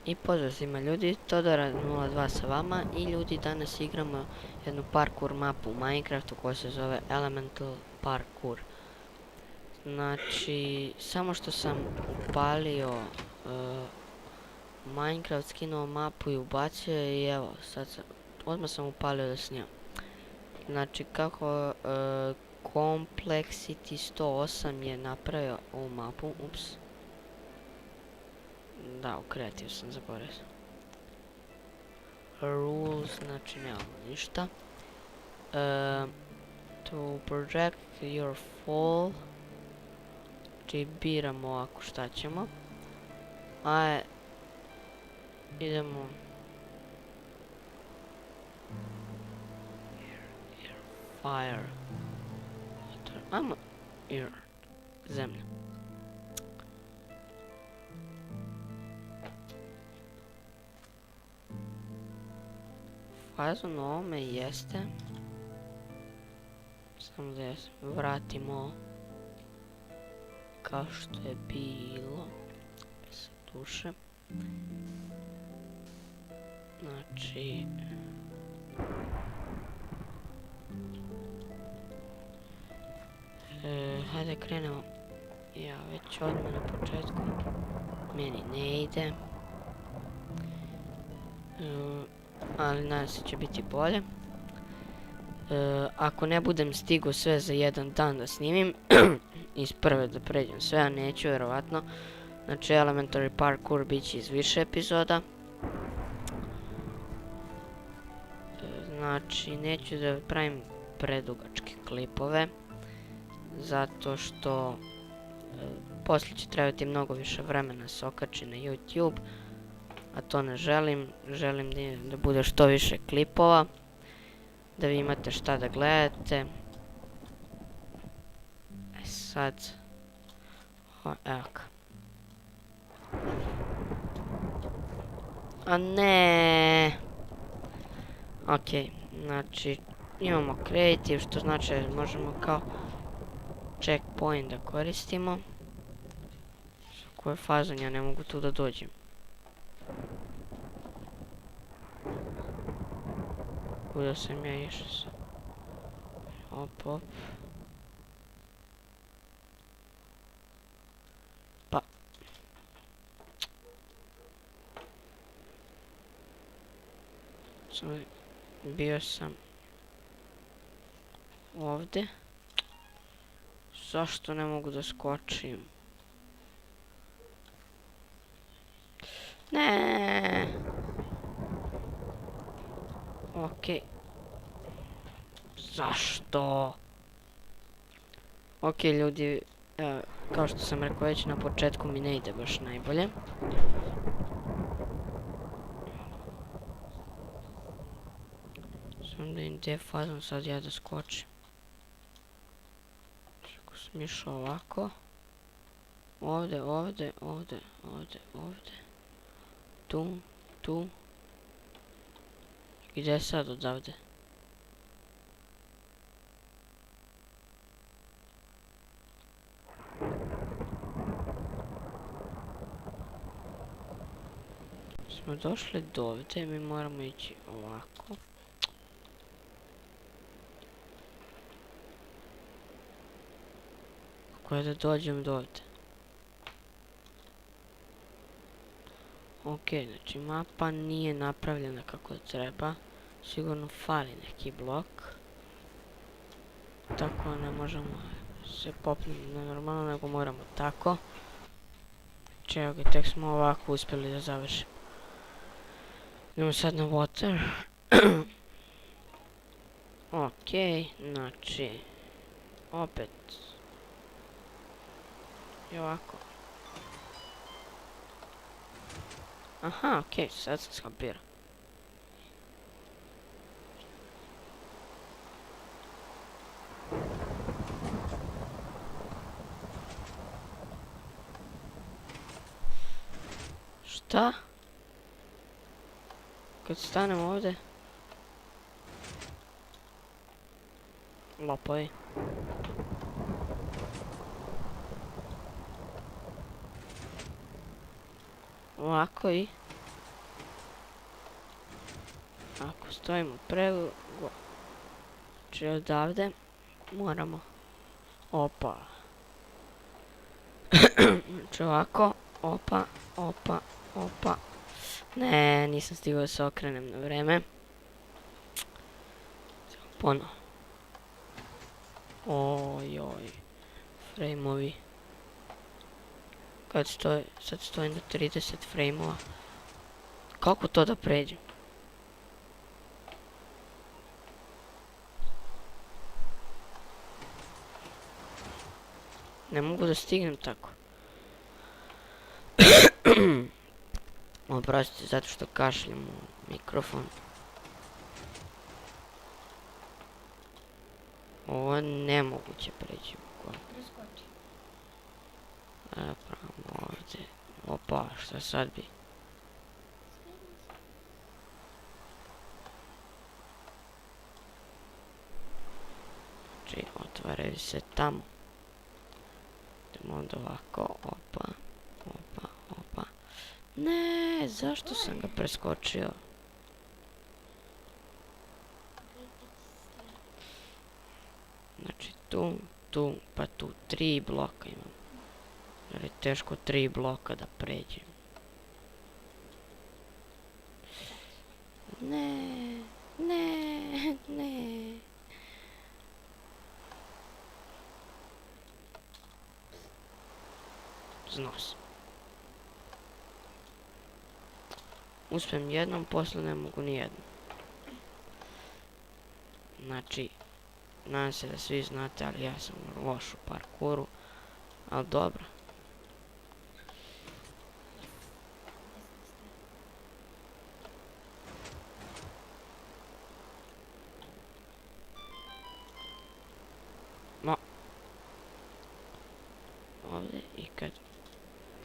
I pozdrav svima ljudi, Todora 02 sa vama i ljudi, danas igramo jednu parkour mapu u Minecraftu koja se zove Elemental Parkour. Znači, samo što sam upalio Minecraft, skinuo mapu i ubacio i evo, sad sam, odmah sam upalio da snimam. Znači, kako Complexity 108 je napravio ovu mapu, ups. Da, u kreativ sam zaboravio. Rules, znači nemamo ništa. To project your fall. Znači biramo ovako šta ćemo. Idemo. Fire. Ajmo. Zemlja. Faza na ovome jeste, samo da se vratimo kao što je bilo, bez duše. Znači, hajde krenemo. Ja već odmah na početku, meni ne ide. Ali nadam se će biti bolje. Ako ne budem stigao sve za jedan dan da snimim, iz prve da pređem sve, a neću vjerovatno. Znači Elementary Parkour bit će iz više epizoda. Znači neću da pravim predugačke klipove, zato što poslije će trebati mnogo više vremena se okači na YouTube. A to ne želim, želim da bude što više klipova, da vi imate šta da gledate. Sad, evo ga. A ne. Ok, znači imamo creative, što znači možemo kao checkpoint da koristimo. Sa koje fazon ja ne mogu tu da dođem. Kuda sam ja išao sad? Op. Pa. Bio sam ovdje. Zašto ne mogu da skočim? Ne. Okej. Zašto? Okej ljudi, kao što sam rekao već na početku mi ne ide baš najbolje. Sam da im gdje fazom sad ja da skočim. Ako sam išao ovako. Ovdje. Tu. Gdje je sad odavde? Smo došli do ovdje, mi moramo ići ovako. Kako je da dođem do ovdje? Ok, znači mapa nije napravljena kako treba. Sigurno fali neki blok. Tako ne možemo se popnuti normalno, nego moramo tako. Znači evo ga, tek smo ovako uspjeli da završimo. Idemo sad na water. Ok, znači opet i ovako. Aha, ok, sad sam skapirao. Šta? Kad stanem ovdje? Lopovi. Ovako i stojimo predugo. Znači odavde moramo... Opa. Znači ovako. Opa, opa, opa. Ne, nisam stigao da se okrenem na vreme. Ponovo. Ojoj. Frame-ovi. Kad stoji, sad stoji na 30 frame-ova. Kako to da pređem? Ne mogu da stignem tako. Oprostite zato što kašljem u mikrofon. Ovo je nemoguće preći. Preskoči. Pravo ovdje. Opa, šta sad bi? Znači, otvaraju se tamo. Idemo onda ovako, opa, opa, opa. Ne, zašto sam ga preskočio? Znači tu, pa tu 3 bloka imam. Jer je teško 3 bloka da pređem. Ne, ne, ne. Znos. Uspijem jednom, poslije ne mogu ni jednom. Znači, nadam se da svi znate, ali ja sam loš u parkouru. Ali dobro. No. Ovdje i kad...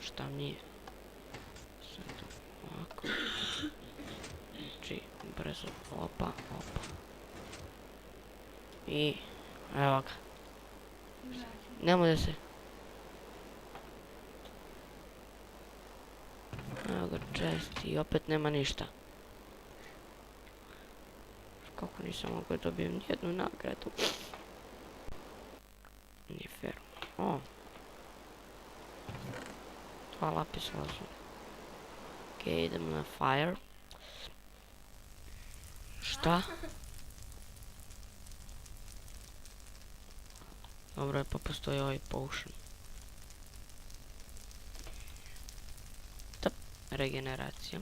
Šta mi je? Sad ovako. Znači, brzo. Opa, opa. I... Evo ga. Nemoj da se... Evo ga chest i opet nema ništa. Kako nisam mogao dobijem nijednu nagradu. Nije fair. O. 2 lapis lazuli. Okej, idemo na fire. Šta? Dobro je, pa postoji ovaj potion. Tap, regeneracija.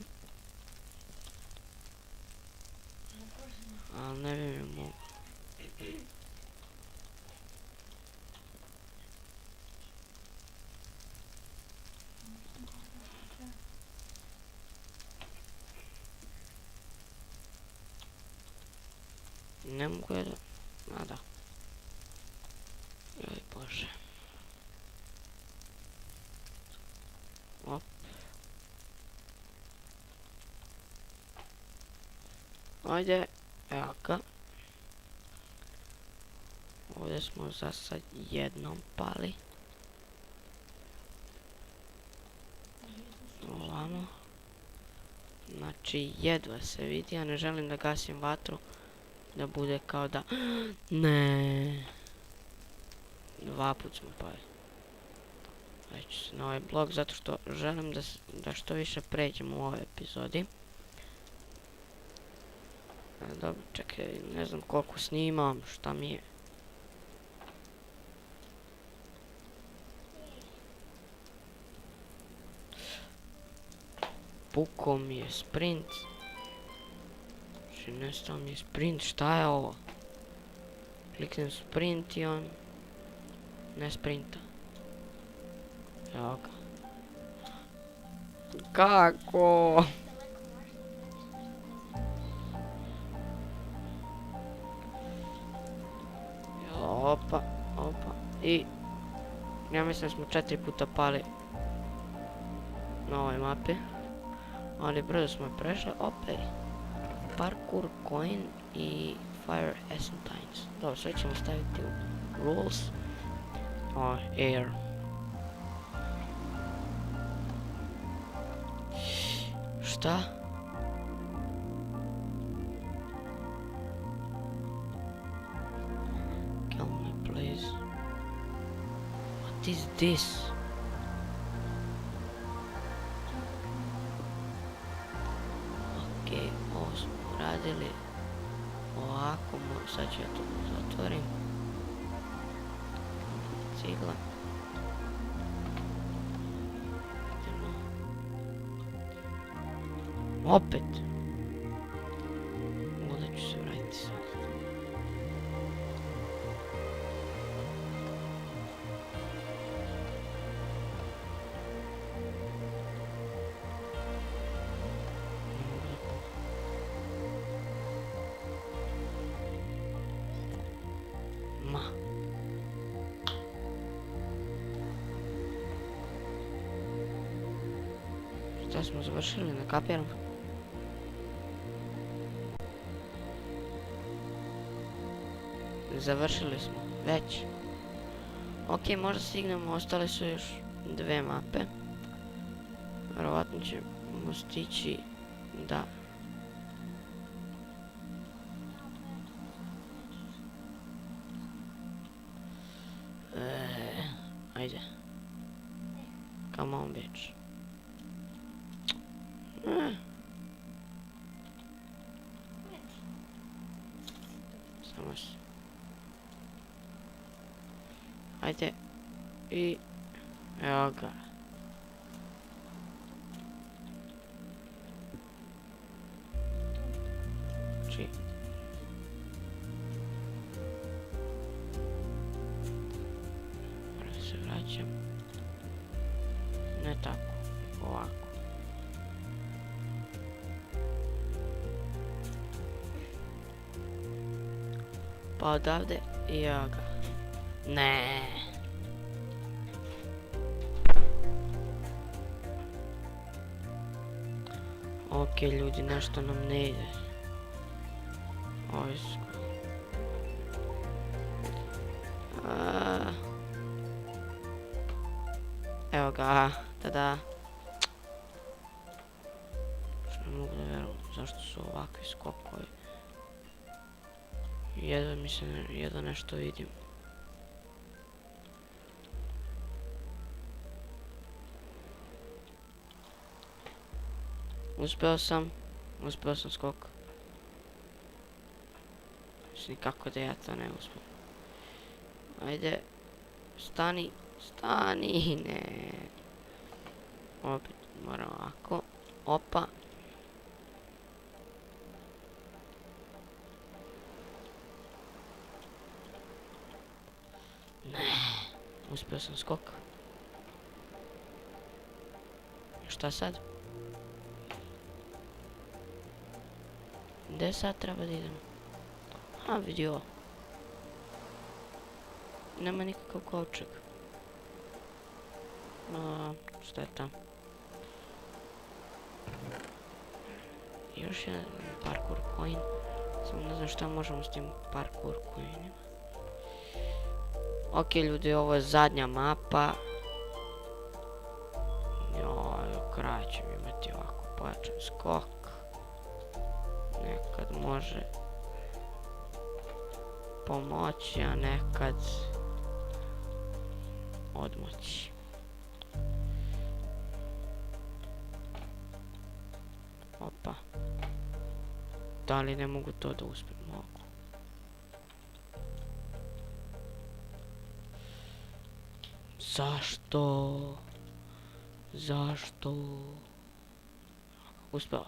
Ali ne bi mi mogu. Ne mogu je da... A da. Joj bože. Op. Ajde. Evo ga. Ovdje smo za sad jednom pali. Ovamo. Znači jedva se vidi, ja ne želim da gasim vatru. Da bude kao da... Ne. 2 put smo pali. Već se na ovaj blok zato što želim da što više pređemo u ovoj epizodi. Dobro, čekaj, ne znam koliko snimam, šta mi je. Pukao mi je sprint. Znači nestao mi je sprint, šta je ovo? Kliknem sprint i on ne sprinta. Evo ga. Kako? Opa, opa. I ja mislim da smo 4 puta pali na ovoj mapi. Ali brzo smo je prešli. Opet. Parkour, coin i fire essentines. Dobro, sve ćemo staviti u rules. Air. Šta? What is this? Ok, ovo smo uradili. Ovako, sad ću ja to zatvorim. Cigla. Idemo. Opet. Ovdje ću se vratiti sad. Ma. Šta smo završili, ne kapiram? Završili smo, već. Ok, možda stignemo, ostale su još 2 mape. Vjerovatno ćemo stići da... Ajde. Come on, bitch. Samo se. Ajde. I... Evo ga. Znači... Moram se vraćam. Ne tako. Ovako. Pa odavde i evo ga. Ne. Ok, ljudi, nešto nam ne ide. Evo ga, tada. Što ne mogu da vjerujem, zašto su ovakvi skokovi. Jedva nešto vidim. Uspeo sam skok. Mislim, kako da ja to ne uspijem. Ajde, stani, ne. Opet moram ovako, opa. Ne, uspio sam skok. Šta sad? Gdje sad treba da idemo? Ha, vidi ovo. Nema nikakav kovčeg. Šta je tam? Još jedan parkour coin. Samo ne znam šta možemo s tim parkour coinima. Ok, ljudi, ovo je zadnja mapa. Joj, kraj ćemo imati ovako pojačan skok. Nekad može pomoći, a nekad odmoći. Opa. Da li ne mogu to da uspijem? Mogu. Zašto? Uspeo.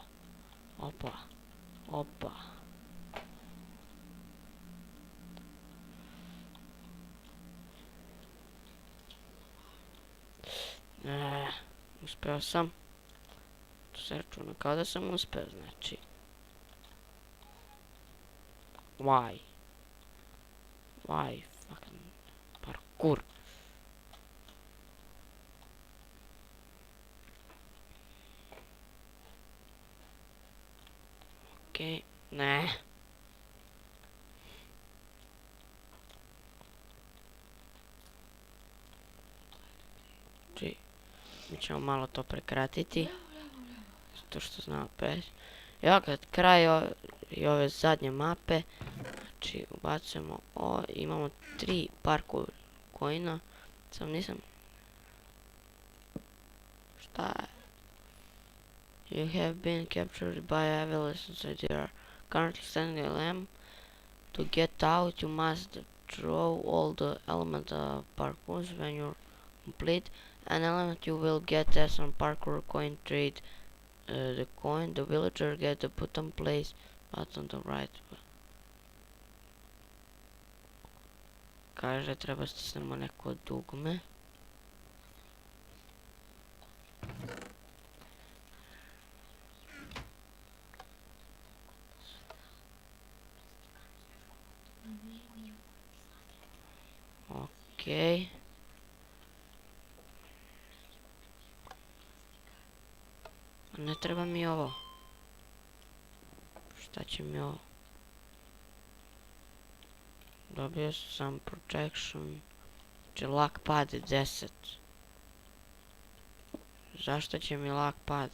Opa. Uspeo sam. To se računa kao da sam uspeo, znači. Why fucking parkour? Okej, ne. Znači, mi ćemo malo to prekratiti. Zato što znam opet. Evo kad kraj i ove zadnje mape. Znači, ubacujemo imamo 3 parkour coina. Sam nisam. Šta je? You have been captured by adolescents and they are currently standing in LM. To get out, you must throw all the elements of parkours. When you're complete an element, you will get as on parkour coin trade. The coin, the villager get the button place, but on the right. Kaže, treba stisnemo neko dugme. Okej. Ne treba mi ovo. Šta će mi ovo? Dobio sam protection. Znači lak pad 10. Zašto će mi lak pad?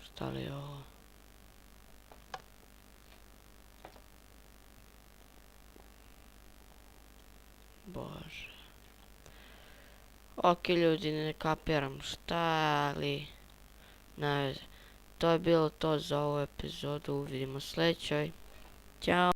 Šta li je ovo? Bože. Ok ljudi, ne kapiram šta li. Ne veze. To je bilo to za ovu epizodu. Vidimo sljedećoj. Ćao.